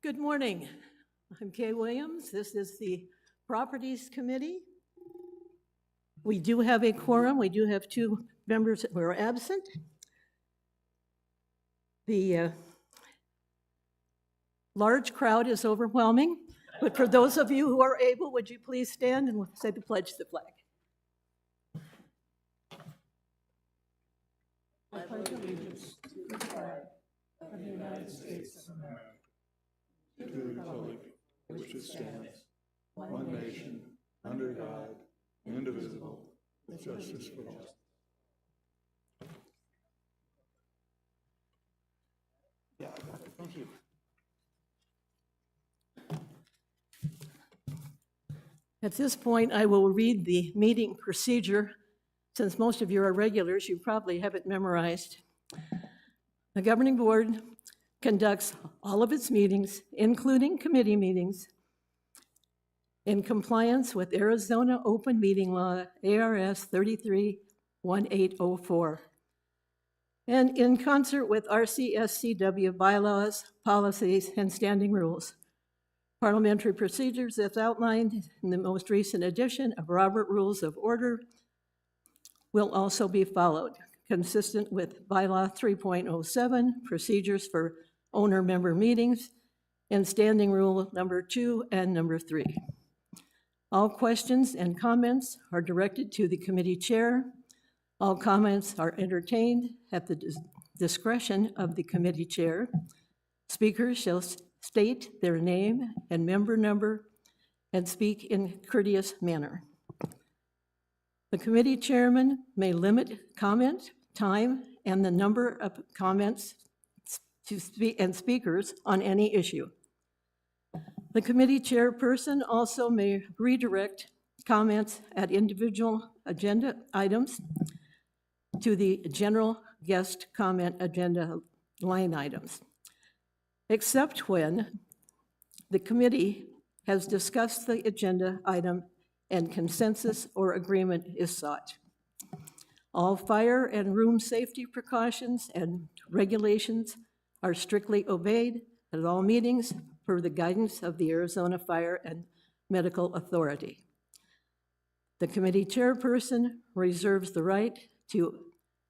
Good morning. I'm Kay Williams. This is the Properties Committee. We do have a quorum. We do have 2 members who are absent. The large crowd is overwhelming, but for those of you who are able, would you please stand and say the pledge to the flag? I pledge allegiance to the flag of the United States of America, to the republic for which it stands, one nation, under God, indivisible, with justice for all. Yeah, thank you. At this point, I will read the meeting procedure. Since most of you are regulars, you probably have it memorized. The governing board conducts all of its meetings, including committee meetings, in compliance with Arizona Open Meeting Law, ARS 33-1804, and in concert with RCSCW bylaws, policies, and standing rules. Parliamentary procedures as outlined in the most recent edition of Robert Rules of Order will also be followed, consistent with Bylaw 3.07, procedures for owner-member meetings, and Standing Rule number 2 and number 3. All questions and comments are directed to the committee chair. All comments are entertained at the discretion of the committee chair. Speakers shall state their name and member number and speak in courteous manner. The committee chairman may limit comment time and the number of comments and speakers on any issue. The committee chairperson also may redirect comments at individual agenda items to the general guest comment agenda line items, except when the committee has discussed the agenda item and consensus or agreement is sought. All fire and room safety precautions and regulations are strictly obeyed at all meetings per the guidance of the Arizona Fire and Medical Authority. The committee chairperson reserves the right to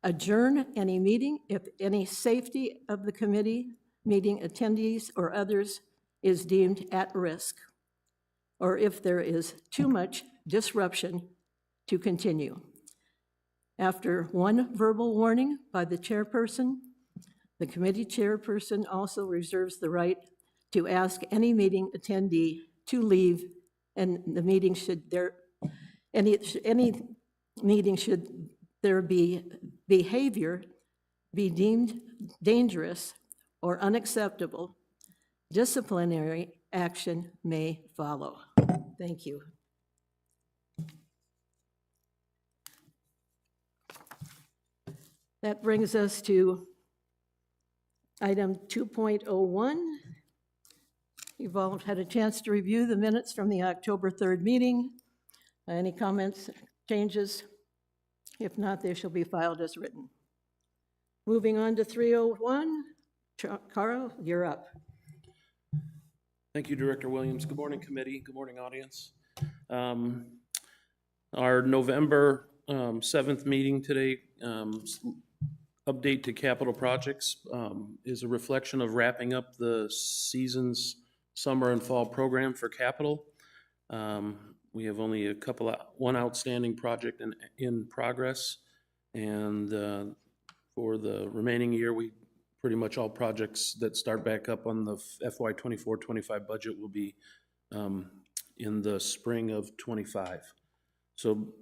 adjourn any meeting if any safety of the committee, meeting attendees, or others is deemed at risk, or if there is too much disruption to continue. After one verbal warning by the chairperson, the committee chairperson also reserves the right to ask any meeting attendee to leave, and the meeting should there be behavior be deemed dangerous or unacceptable, disciplinary action may follow. Thank you. That brings us to item 2.01. You've all had a chance to review the minutes from the October 3rd meeting. Any comments, changes? If not, they shall be filed as written. Moving on to 301. Carl, you're up. Thank you, Director Williams. Good morning, committee. Good morning, audience. Our November 7th meeting today, update to capital projects, is a reflection of wrapping up the season's summer and fall program for capital. We have only one outstanding project in progress, and for the remaining year, pretty much all projects that start back up on the FY 24-25 budget will be in the spring of 25. So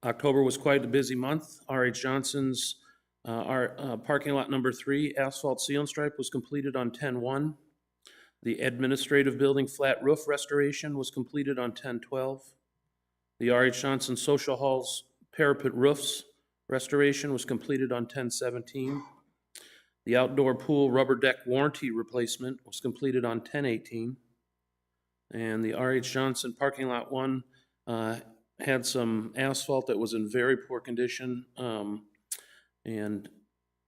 October was quite a busy month. R.H. Johnson's parking lot number 3 asphalt seal and stripe was completed on 10/1. The administrative building flat roof restoration was completed on 10/12. The R.H. Johnson Social Hall's parapet roofs restoration was completed on 10/17. The outdoor pool rubber deck warranty replacement was completed on 10/18. And the R.H. Johnson parking lot 1 had some asphalt that was in very poor condition, and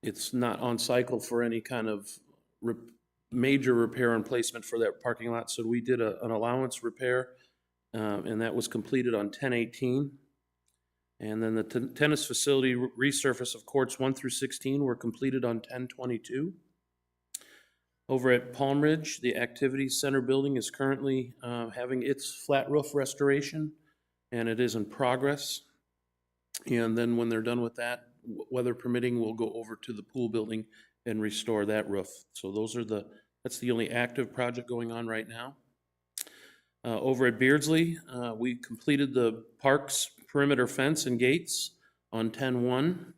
it's not on cycle for any kind of major repair and placement for that parking lot. So we did an allowance repair, and that was completed on 10/18. And then the tennis facility resurface of courts 1 through 16 were completed on 10/22. Over at Palm Ridge, the Activities Center building is currently having its flat roof restoration, and it is in progress. And then when they're done with that, weather permitting, we'll go over to the pool building and restore that roof. So that's the only active project going on right now. Over at Beardsley, we completed the park's perimeter fence and gates on 10/1.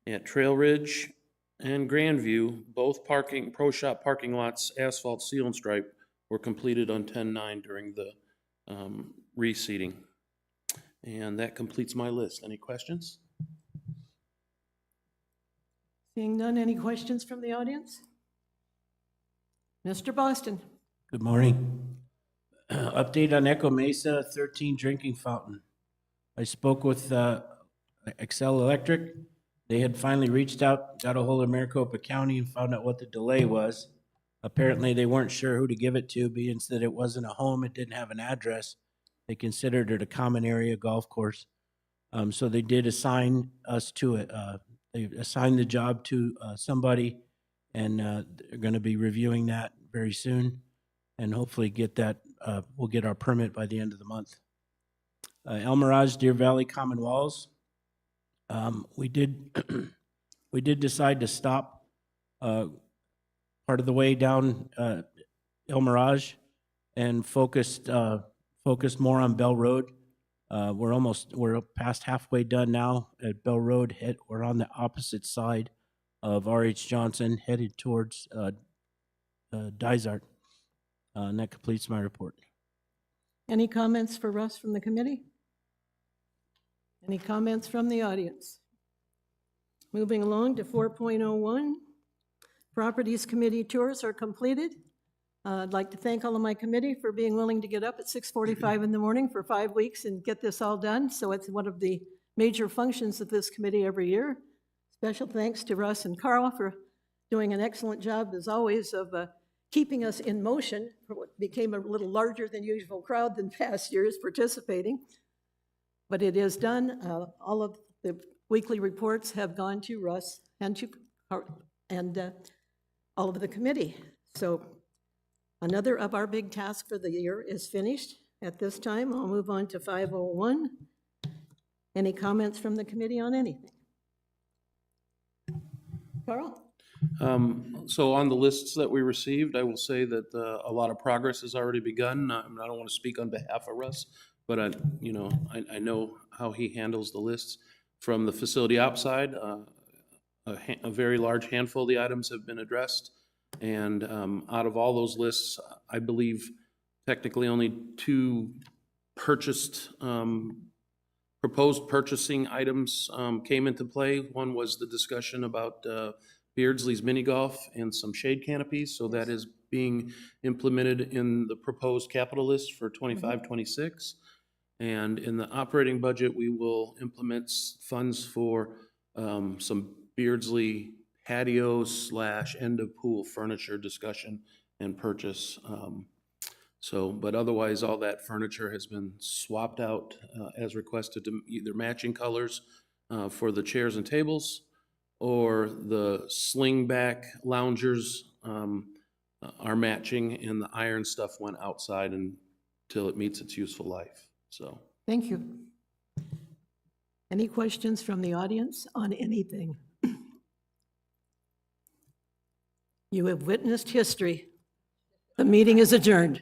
At Trail Ridge and Grandview, both pro shop parking lots, asphalt seal and stripe, were completed on 10/9 during the reseeding. And that completes my list. Any questions? Seeing none, any questions from the audience? Mr. Boston. Good morning. Update on Echo Mesa 13 drinking fountain. I spoke with Excel Electric. They had finally reached out, got a hold of Maricopa County and found out what the delay was. Apparently they weren't sure who to give it to, being that it wasn't a home, it didn't have an address. They considered it a common area golf course. So they did assign us to it. They assigned the job to somebody, and they're going to be reviewing that very soon, and hopefully get that. We'll get our permit by the end of the month. El Mirage, Deer Valley Common Walls. We did decide to stop part of the way down El Mirage and focused more on Bell Road. We're past halfway done now at Bell Road. We're on the opposite side of R.H. Johnson, headed towards Dysart. And that completes my report. Any comments for Russ from the committee? Any comments from the audience? Moving along to 4.01. Properties Committee tours are completed. I'd like to thank all of my committee for being willing to get up at 6:45 in the morning for 5 weeks and get this all done. So it's one of the major functions of this committee every year. Special thanks to Russ and Carl for doing an excellent job, as always, of keeping us in motion for what became a little larger than usual crowd than past years participating. But it is done. All of the weekly reports have gone to Russ and to all of the committee. So another of our big tasks for the year is finished. At this time, I'll move on to 501. Any comments from the committee on anything? Carl? So on the lists that we received, I will say that a lot of progress has already begun. I don't want to speak on behalf of Russ, but I know how he handles the lists. From the facility outside, a very large handful of the items have been addressed. And out of all those lists, I believe technically only 2 proposed purchasing items came into play. One was the discussion about Beardsley's mini golf and some shade canopies. So that is being implemented in the proposed capital list for 25-26. And in the operating budget, we will implement funds for some Beardsley patios / end of pool furniture discussion and purchase. But otherwise, all that furniture has been swapped out as requested to either matching colors for the chairs and tables, or the sling back loungers are matching, and the iron stuff went outside until it meets its useful life. So Thank you. Any questions from the audience on anything? You have witnessed history. The meeting is adjourned.